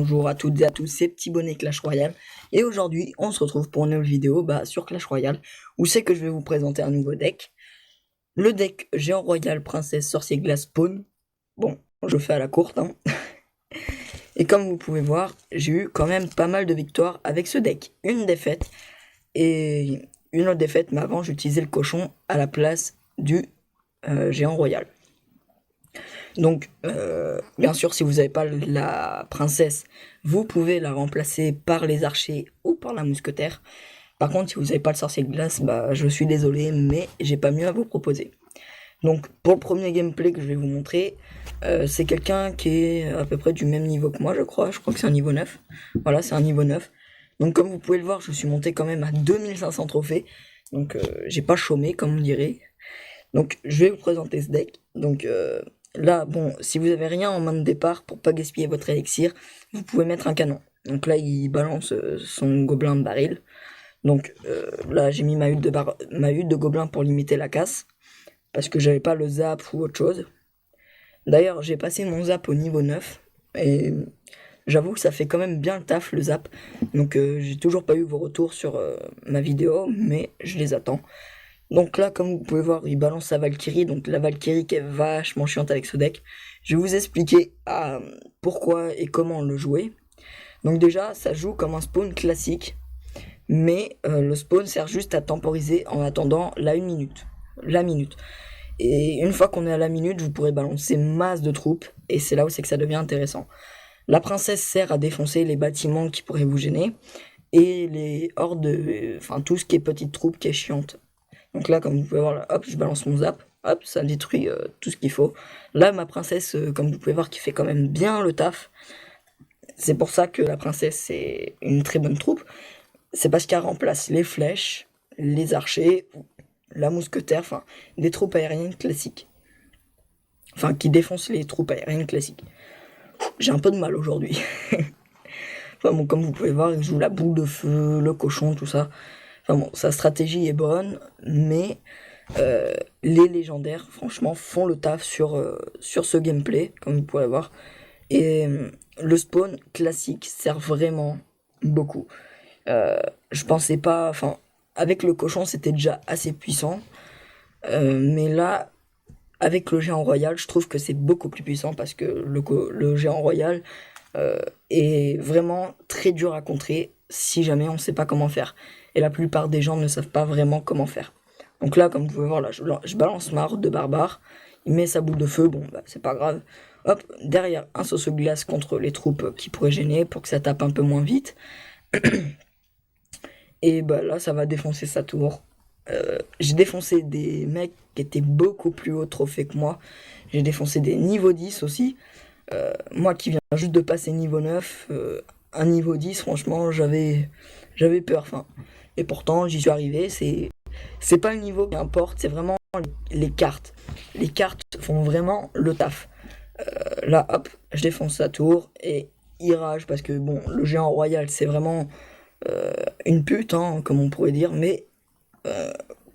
Bonjour à toutes et à tous, c'est Petit Bonnet Clash Royale et aujourd'hui on se retrouve pour une nouvelle vidéo sur Clash Royale où c'est que je vais vous présenter un nouveau deck. Le deck Géant Royal Princesse Sorcier Glace Spawn. Bon, je fais à la courte Et comme vous pouvez voir, j'ai eu quand même pas mal de victoires avec ce deck. Une défaite et une autre défaite, mais avant j'utilisais le cochon à la place du Géant Royal. Donc, bien sûr, si vous n'avez pas la princesse, vous pouvez la remplacer par les archers ou par la mousquetaire. Par contre, si vous n'avez pas le sorcier de glace, je suis désolé, mais j'ai pas mieux à vous proposer. Donc, pour le premier gameplay que je vais vous montrer, c'est quelqu'un qui est à peu près du même niveau que moi, je crois. Je crois que c'est un niveau 9. Voilà, c'est un niveau 9. Donc, comme vous pouvez le voir, je suis monté quand même à 2500 trophées. Donc, j'ai pas chômé, comme on dirait. Donc, je vais vous présenter ce deck. Donc, là, bon, si vous avez rien en main de départ pour pas gaspiller votre élixir, vous pouvez mettre un canon. Donc là, il balance son gobelin de baril. Donc là, j'ai mis ma hutte de gobelin pour limiter la casse, parce que j'avais pas le zap ou autre chose. D'ailleurs, j'ai passé mon zap au niveau 9, et j'avoue que ça fait quand même bien le taf, le zap. Donc j'ai toujours pas eu vos retours sur ma vidéo, mais je les attends. Donc là, comme vous pouvez voir, il balance sa Valkyrie, donc la Valkyrie qui est vachement chiante avec ce deck. Je vais vous expliquer pourquoi et comment le jouer. Donc déjà, ça joue comme un spawn classique, mais le spawn sert juste à temporiser en attendant la 1 minute. La minute. Et une fois qu'on est à la minute, vous pourrez balancer masse de troupes, et c'est là où c'est que ça devient intéressant. La princesse sert à défoncer les bâtiments qui pourraient vous gêner, et les hordes, enfin tout ce qui est petite troupe qui est chiante. Donc là, comme vous pouvez voir, là, hop, je balance mon zap, hop, ça détruit tout ce qu'il faut. Là, ma princesse, comme vous pouvez voir, qui fait quand même bien le taf. C'est pour ça que la princesse, c'est une très bonne troupe. C'est parce qu'elle remplace les flèches, les archers, la mousquetaire, enfin, des troupes aériennes classiques. Enfin, qui défoncent les troupes aériennes classiques. J'ai un peu de mal aujourd'hui. Enfin bon, comme vous pouvez voir, il joue la boule de feu, le cochon, tout ça. Enfin bon, sa stratégie est bonne, mais les légendaires, franchement, font le taf sur ce gameplay, comme vous pouvez voir. Et le spawn classique sert vraiment beaucoup. Je pensais pas, enfin, avec le cochon, c'était déjà assez puissant. Mais là, avec le géant royal, je trouve que c'est beaucoup plus puissant parce que le géant royal est vraiment très dur à contrer si jamais on ne sait pas comment faire. Et la plupart des gens ne savent pas vraiment comment faire. Donc là, comme vous pouvez voir, là, je balance ma horde de barbares. Il met sa boule de feu, bon, c'est pas grave. Hop, derrière, un sauce-glace contre les troupes qui pourraient gêner pour que ça tape un peu moins vite. Et là, ça va défoncer sa tour. J'ai défoncé des mecs qui étaient beaucoup plus haut trophée que moi. J'ai défoncé des niveaux 10 aussi. Moi qui viens juste de passer niveau 9, un niveau 10, franchement, j'avais peur. Enfin, et pourtant, j'y suis arrivé. C'est pas le niveau qui importe, c'est vraiment les cartes. Les cartes font vraiment le taf. Là, hop, je défonce sa tour et il rage parce que bon, le géant royal, c'est vraiment une pute, hein, comme on pourrait dire, mais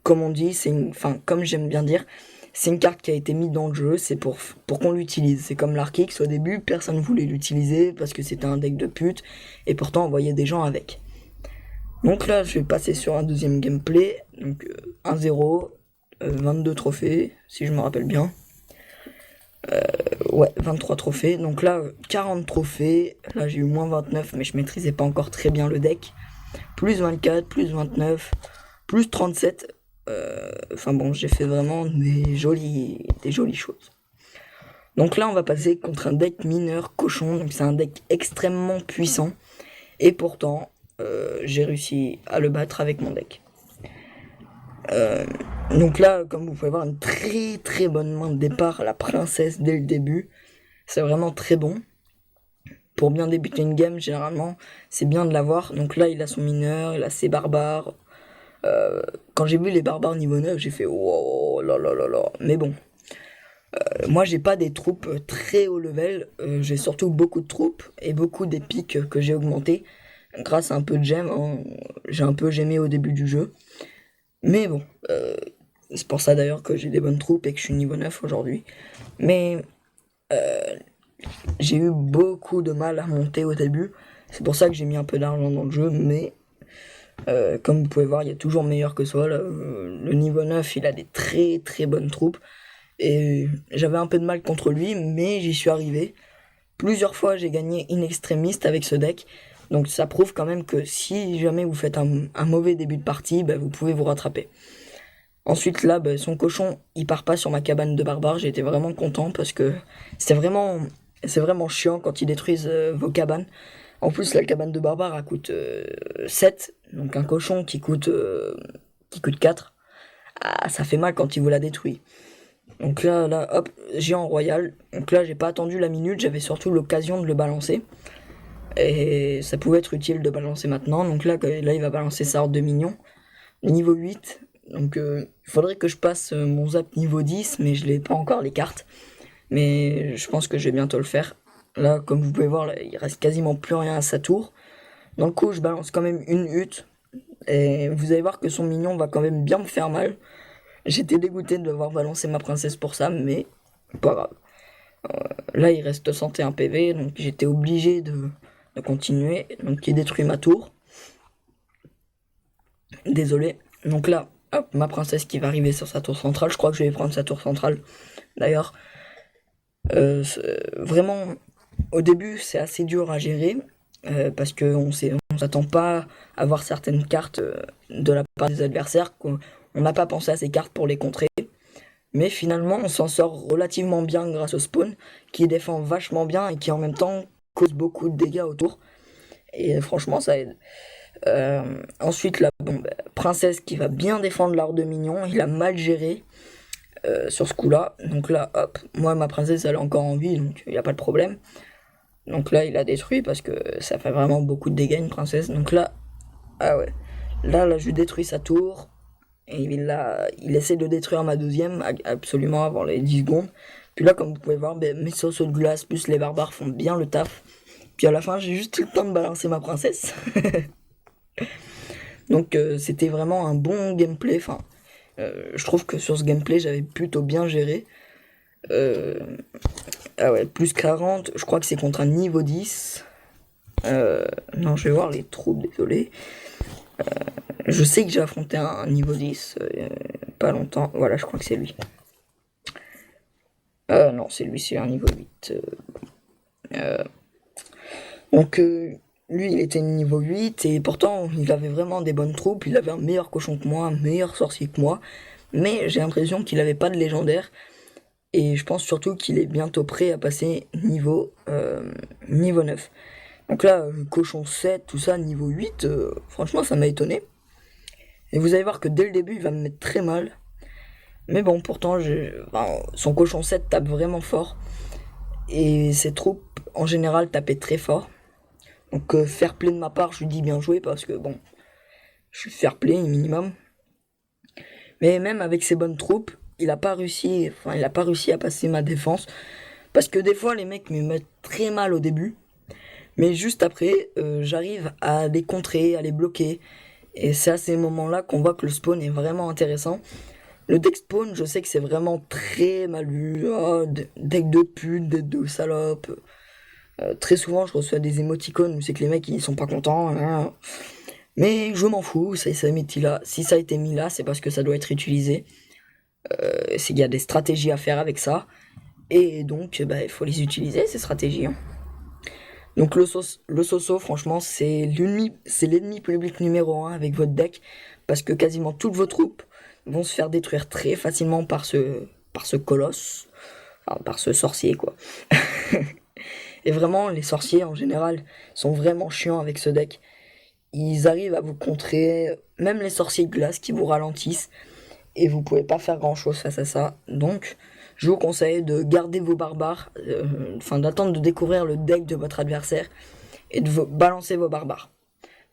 comme on dit, enfin, comme j'aime bien dire, c'est une carte qui a été mise dans le jeu, c'est pour qu'on l'utilise. C'est comme l'Arkix, au début, personne ne voulait l'utiliser parce que c'était un deck de pute, et pourtant on voyait des gens avec. Donc là, je vais passer sur un deuxième gameplay, donc 1-0, 22 trophées, si je me rappelle bien. Ouais, 23 trophées, donc là, 40 trophées, là j'ai eu moins 29, mais je maîtrisais pas encore très bien le deck. Plus 24, plus 29, plus 37. Enfin bon, j'ai fait vraiment des jolies choses. Donc là, on va passer contre un deck mineur cochon. Donc c'est un deck extrêmement puissant. Et pourtant, j'ai réussi à le battre avec mon deck. Donc là, comme vous pouvez voir, une très très bonne main de départ, la princesse dès le début. C'est vraiment très bon. Pour bien débuter une game, généralement, c'est bien de l'avoir. Donc là, il a son mineur, il a ses barbares. Quand j'ai vu les barbares niveau 9, j'ai fait oh là là là là. Mais bon, moi j'ai pas des troupes très haut level, j'ai surtout beaucoup de troupes et beaucoup d'épiques que j'ai augmenté grâce à un peu de gemmes, hein. J'ai un peu gemé au début du jeu. Mais bon, c'est pour ça d'ailleurs que j'ai des bonnes troupes et que je suis niveau 9 aujourd'hui. Mais J'ai eu beaucoup de mal à monter au début. C'est pour ça que j'ai mis un peu d'argent dans le jeu, mais comme vous pouvez voir, il y a toujours meilleur que soi. Là. Le niveau 9, il a des très très bonnes troupes. Et j'avais un peu de mal contre lui, mais j'y suis arrivé. Plusieurs fois, j'ai gagné in extremis avec ce deck. Donc ça prouve quand même que si jamais vous faites un mauvais début de partie, bah, vous pouvez vous rattraper. Ensuite là, bah, son cochon, il part pas sur ma cabane de barbare. J'ai été vraiment content parce que c'est vraiment chiant quand ils détruisent vos cabanes. En plus, la cabane de barbare, elle coûte 7. Donc un cochon qui coûte 4. Ah, ça fait mal quand il vous la détruit. Donc là, hop, géant royal. Donc là, j'ai pas attendu la minute, j'avais surtout l'occasion de le balancer. Et ça pouvait être utile de balancer maintenant. Donc là il va balancer sa horde de minions. Niveau 8. Donc il faudrait que je passe mon zap niveau 10, mais je l'ai pas encore les cartes. Mais je pense que je vais bientôt le faire. Là, comme vous pouvez voir, là, il reste quasiment plus rien à sa tour. Dans le coup, je balance quand même une hutte. Et vous allez voir que son mignon va quand même bien me faire mal. J'étais dégoûté de devoir balancer ma princesse pour ça, mais pas grave. Là, il reste 101 PV, donc j'étais obligé de continuer. Donc il détruit ma tour. Désolé. Donc là, hop, ma princesse qui va arriver sur sa tour centrale. Je crois que je vais prendre sa tour centrale. D'ailleurs, vraiment, au début, c'est assez dur à gérer. Parce qu'on s'attend pas à voir certaines cartes de la part des adversaires. On n'a pas pensé à ces cartes pour les contrer. Mais finalement, on s'en sort relativement bien grâce au spawn, qui défend vachement bien et qui en même temps cause beaucoup de dégâts autour. Et franchement, ça aide. Ensuite, la princesse qui va bien défendre l'art de mignon, il a mal géré sur ce coup-là. Donc là, hop, moi, ma princesse, elle est encore en vie, donc il n'y a pas de problème. Donc là, il a détruit parce que ça fait vraiment beaucoup de dégâts, une princesse. Donc là, ah ouais. Là, je détruis sa tour. Et il essaie de détruire ma deuxième absolument avant les 10 secondes. Puis là, comme vous pouvez voir, mes sauceaux de glace plus les barbares font bien le taf. Puis à la fin, j'ai juste eu le temps de balancer ma princesse. Donc c'était vraiment un bon gameplay. Enfin, je trouve que sur ce gameplay, j'avais plutôt bien géré. Ah ouais, plus 40, je crois que c'est contre un niveau 10. Non, je vais voir les troupes, désolé. Je sais que j'ai affronté un niveau 10 pas longtemps. Voilà, je crois que c'est lui. Non, c'est lui, c'est un niveau 8. Donc, lui, il était niveau 8 et pourtant, il avait vraiment des bonnes troupes. Il avait un meilleur cochon que moi, un meilleur sorcier que moi. Mais j'ai l'impression qu'il avait pas de légendaire. Et je pense surtout qu'il est bientôt prêt à passer niveau 9. Donc là, cochon 7, tout ça, niveau 8, franchement, ça m'a étonné. Et vous allez voir que dès le début, il va me mettre très mal. Mais bon, pourtant, son cochon 7 tape vraiment fort. Et ses troupes, en général, tapaient très fort. Donc, fair play de ma part, je lui dis bien joué parce que bon, je suis fair play minimum. Mais même avec ses bonnes troupes, il a pas réussi à passer ma défense. Parce que des fois, les mecs me mettent très mal au début. Mais juste après, j'arrive à les contrer, à les bloquer. Et c'est à ces moments-là qu'on voit que le spawn est vraiment intéressant. Le deck spawn, je sais que c'est vraiment très mal vu. Oh, deck de pute, deck de salope. Très souvent, je reçois des émoticônes où c'est que les mecs ils sont pas contents. Hein. Mais je m'en fous, ça mis là. Si ça a été mis là, c'est parce que ça doit être utilisé. Il y a des stratégies à faire avec ça. Et donc, bah, il faut les utiliser, ces stratégies. Hein. Donc le Soso, franchement, c'est l'ennemi public numéro 1 avec votre deck. Parce que quasiment toutes vos troupes vont se faire détruire très facilement par ce colosse. Enfin, par ce sorcier, quoi. Et vraiment, les sorciers, en général, sont vraiment chiants avec ce deck. Ils arrivent à vous contrer, même les sorciers de glace qui vous ralentissent. Et vous pouvez pas faire grand chose face à ça. Donc, je vous conseille de garder vos barbares, d'attendre de découvrir le deck de votre adversaire et de balancer vos barbares.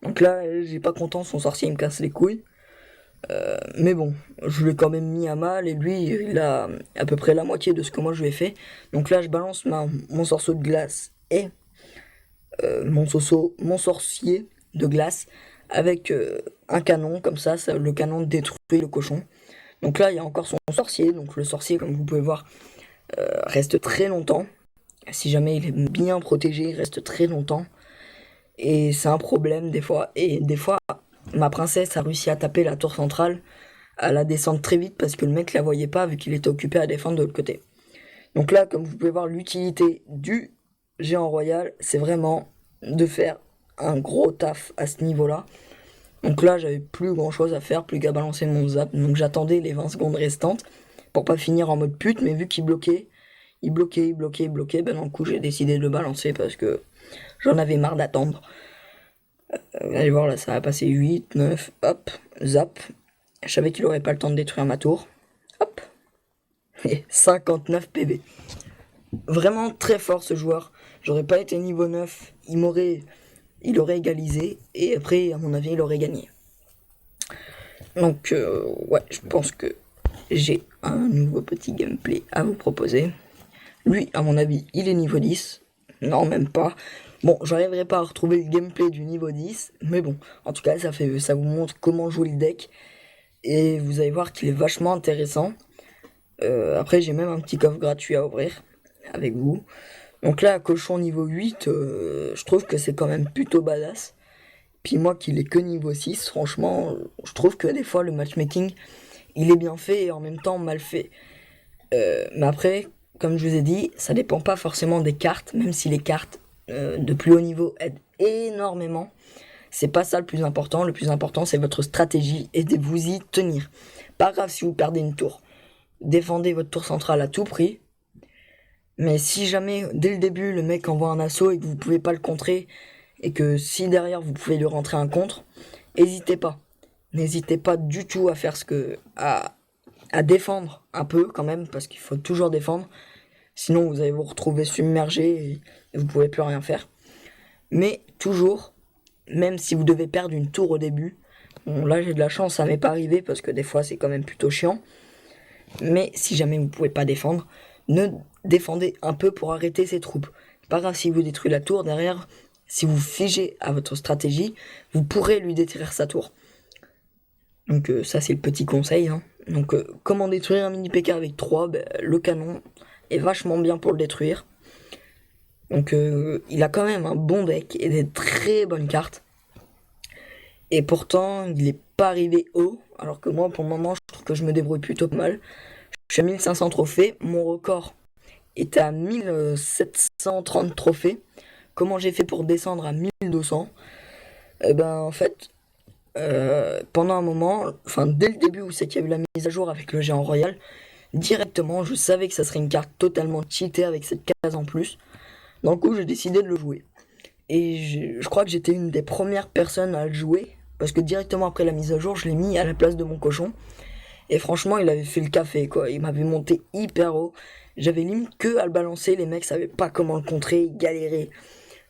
Donc là, j'ai pas content, son sorcier il me casse les couilles. Mais bon, je l'ai quand même mis à mal et lui, il a à peu près la moitié de ce que moi je lui ai fait. Donc là, je balance mon sorceau de glace et mon sorcier de glace avec un canon, comme ça, le canon détruit le cochon. Donc là, il y a encore son sorcier. Donc le sorcier, comme vous pouvez voir, reste très longtemps. Si jamais il est bien protégé, il reste très longtemps. Et c'est un problème des fois. Et des fois, ma princesse a réussi à taper la tour centrale, à la descendre très vite parce que le mec la voyait pas vu qu'il était occupé à défendre de l'autre côté. Donc là, comme vous pouvez voir, l'utilité du géant royal, c'est vraiment de faire un gros taf à ce niveau-là. Donc là, j'avais plus grand chose à faire, plus qu'à balancer mon zap. Donc j'attendais les 20 secondes restantes pour pas finir en mode pute, mais vu qu'il bloquait, ben dans le coup j'ai décidé de le balancer parce que j'en avais marre d'attendre. Allez voir là, ça va passer 8, 9, hop, zap. Je savais qu'il aurait pas le temps de détruire ma tour. Hop. Et 59 PV. Vraiment très fort ce joueur. J'aurais pas été niveau 9, il aurait égalisé et après à mon avis il aurait gagné. Donc ouais, je pense que j'ai un nouveau petit gameplay à vous proposer. Lui, à mon avis, il est niveau 10. Non, même pas. Bon, j'arriverai pas à retrouver le gameplay du niveau 10, mais bon, en tout cas, ça vous montre comment jouer le deck. Et vous allez voir qu'il est vachement intéressant. Après, j'ai même un petit coffre gratuit à ouvrir avec vous. Donc là, cochon niveau 8, je trouve que c'est quand même plutôt badass. Puis moi qui l'ai que niveau 6, franchement, je trouve que des fois le matchmaking, il est bien fait et en même temps mal fait. Mais après, comme je vous ai dit, ça dépend pas forcément des cartes, même si les cartes de plus haut niveau aident énormément. C'est pas ça le plus important. Le plus important, c'est votre stratégie et de vous y tenir. Pas grave si vous perdez une tour. Défendez votre tour centrale à tout prix. Mais si jamais, dès le début, le mec envoie un assaut et que vous pouvez pas le contrer, et que si derrière vous pouvez lui rentrer un contre, n'hésitez pas. N'hésitez pas du tout à faire à défendre un peu quand même, parce qu'il faut toujours défendre. Sinon vous allez vous retrouver submergé et vous pouvez plus rien faire. Mais toujours, même si vous devez perdre une tour au début, bon là j'ai de la chance, ça m'est pas arrivé parce que des fois c'est quand même plutôt chiant. Mais si jamais vous pouvez pas défendre, ne défendez un peu pour arrêter ces troupes. Pas grave si vous détruisez la tour, derrière, si vous figez à votre stratégie, vous pourrez lui détruire sa tour. Donc ça c'est le petit conseil. Hein. Donc comment détruire un mini PK avec 3 le canon est vachement bien pour le détruire. Donc il a quand même un bon deck et des très bonnes cartes. Et pourtant il n'est pas arrivé haut. Alors que moi pour le moment je trouve que je me débrouille plutôt mal. Je suis à 1500 trophées. Mon record est à 1730 trophées. Comment j'ai fait pour descendre à 1200? Eh ben en fait, pendant un moment, enfin dès le début où c'est qu'il y a eu la mise à jour avec le géant royal, directement je savais que ça serait une carte totalement cheatée avec cette case en plus. Donc coup j'ai décidé de le jouer. Et je crois que j'étais une des premières personnes à le jouer, parce que directement après la mise à jour, je l'ai mis à la place de mon cochon. Et franchement, il avait fait le café, quoi. Il m'avait monté hyper haut. J'avais limite que à le balancer, les mecs savaient pas comment le contrer, ils galéraient.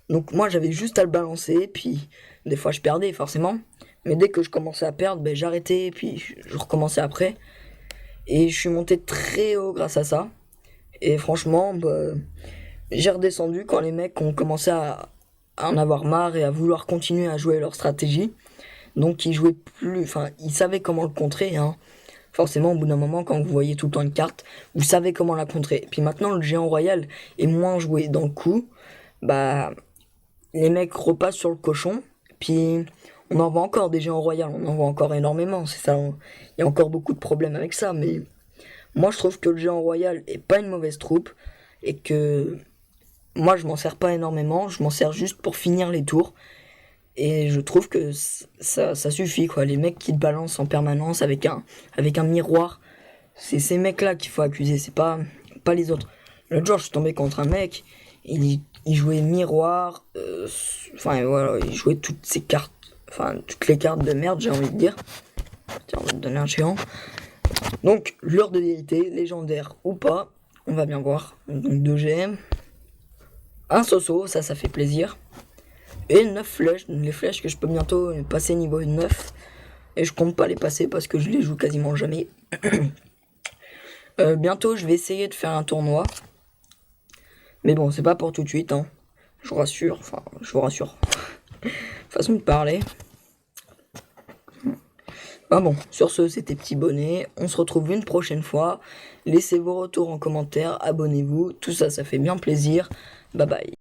Donc moi, j'avais juste à le balancer, puis des fois je perdais, forcément. Mais dès que je commençais à perdre, ben, j'arrêtais, puis je recommençais après. Et je suis monté très haut grâce à ça. Et franchement, j'ai redescendu quand les mecs ont commencé à en avoir marre et à vouloir continuer à jouer leur stratégie. Donc ils jouaient plus, enfin ils savaient comment le contrer, hein. Forcément au bout d'un moment quand vous voyez tout le temps une carte, vous savez comment la contrer. Puis maintenant le géant royal est moins joué dans le coup, bah les mecs repassent sur le cochon, puis on en voit encore des géants royaux, on en voit encore énormément, c'est ça, il y a encore beaucoup de problèmes avec ça, mais moi je trouve que le géant royal est pas une mauvaise troupe, et que moi je m'en sers pas énormément, je m'en sers juste pour finir les tours. Et je trouve que ça suffit, quoi. Les mecs qui te balancent en permanence avec un miroir, c'est ces mecs-là qu'il faut accuser, c'est pas les autres. L'autre jour, je suis tombé contre un mec, il jouait miroir, enfin voilà, il jouait toutes ces cartes, enfin toutes les cartes de merde, j'ai envie de dire. Tiens, on va te donner un géant. Donc, l'heure de vérité, légendaire ou pas, on va bien voir. Donc 2 GM, un Soso, ça fait plaisir. Et 9 flèches, les flèches que je peux bientôt passer niveau 9. Et je compte pas les passer parce que je les joue quasiment jamais. Bientôt je vais essayer de faire un tournoi. Mais bon, c'est pas pour tout de suite, hein. Je vous rassure, enfin, je vous rassure. Façon de parler. Ah bon, sur ce, c'était Petit Bonnet. On se retrouve une prochaine fois. Laissez vos retours en commentaire, abonnez-vous. Tout ça, ça fait bien plaisir. Bye bye.